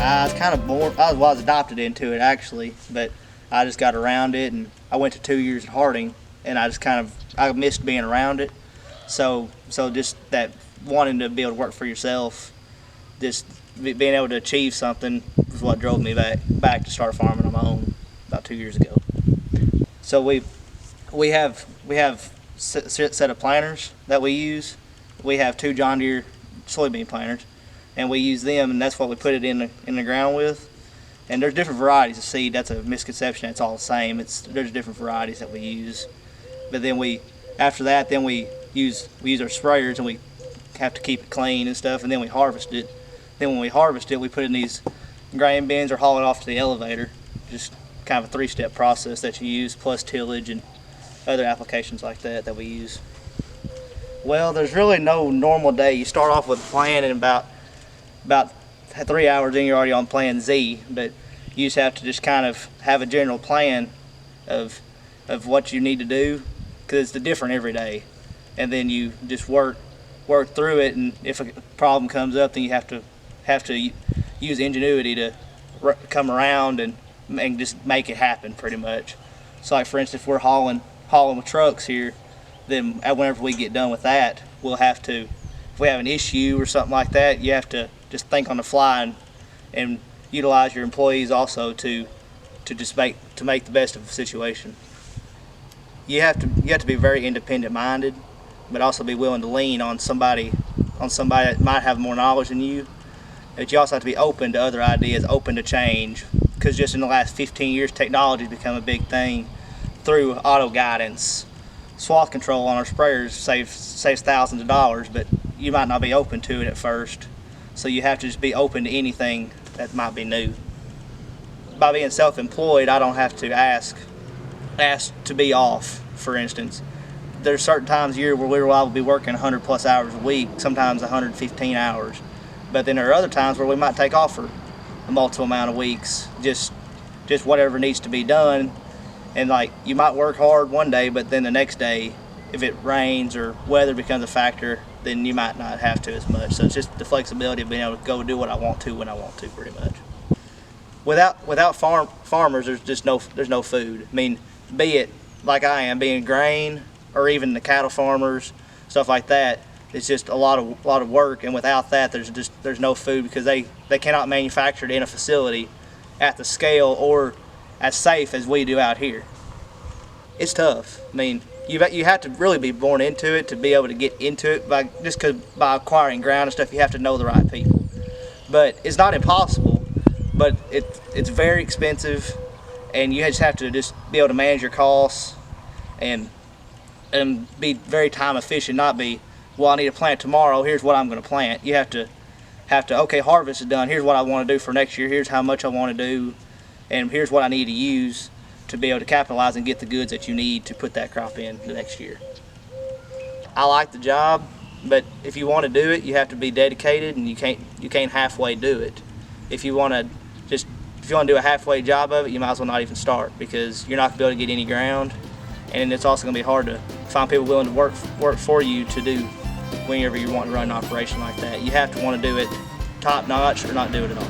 I was kind of born. I was adopted into it actually, but I just got around it, and I went to 2 years at Harding, and I missed being around it. So just that wanting to be able to work for yourself, just being able to achieve something was what drove me back to start farming on my own about 2 years ago. So we have set of planters that we use. We have 2 John Deere soybean planters, and we use them, and that's what we put it in the ground with. And there's different varieties of seed. That's a misconception. It's all the same. There's different varieties that we use. But then after that, we use our sprayers, and we have to keep it clean and stuff. And then we harvest it. Then when we harvest it, we put it in these grain bins or haul it off to the elevator. Just kind of a 3-step process that you use, plus tillage and other applications like that we use. Well, there's really no normal day. You start off with a plan, and about 3 hours in, you're already on plan Z. But you just have to just kind of have a general plan of what you need to do, because it's different every day. And then you just work through it. And if a problem comes up, then you have to use ingenuity to come around and just make it happen, pretty much. So, like for instance, if we're hauling with trucks here, then whenever we get done with that, we'll have to, if we have an issue or something like that, you have to just think on the fly and utilize your employees also to make the best of the situation. You have to be very independent minded, but also be willing to lean on somebody that might have more knowledge than you. But you also have to be open to other ideas, open to change, because just in the last 15 years, technology has become a big thing through auto guidance. Swath control on our sprayers saves thousands of dollars, but you might not be open to it at first. So you have to just be open to anything that might be new. By being self-employed, I don't have to ask to be off, for instance. There's certain times a year where we will be working 100 plus hours a week, sometimes 115 hours. But then there are other times where we might take off for a multiple amount of weeks, just whatever needs to be done. And like, you might work hard one day, but then the next day, if it rains or weather becomes a factor, then you might not have to as much. So it's just the flexibility of being able to go do what I want to when I want to, pretty much. Without farmers, there's no food. I mean, be it like I am, being grain, or even the cattle farmers, stuff like that. It's just a lot of work, and without that, there's no food, because they cannot manufacture it in a facility at the scale or as safe as we do out here. It's tough. I mean, you have to really be born into it to be able to get into it. By acquiring ground and stuff, you have to know the right people. But it's not impossible. But it's very expensive, and you just have to just be able to manage your costs and be very time efficient. Not be, well, I need to plant tomorrow. Here's what I'm going to plant. You have to okay, harvest is done. Here's what I want to do for next year. Here's how much I want to do. And here's what I need to use to be able to capitalize and get the goods that you need to put that crop in the next year. I like the job, but if you want to do it, you have to be dedicated, and you can't halfway do it. If you want to do a halfway job of it, you might as well not even start, because you're not going to be able to get any ground, and it's also going to be hard to find people willing to work for you to do whenever you want to run an operation like that. You have to want to do it top notch or not do it at all.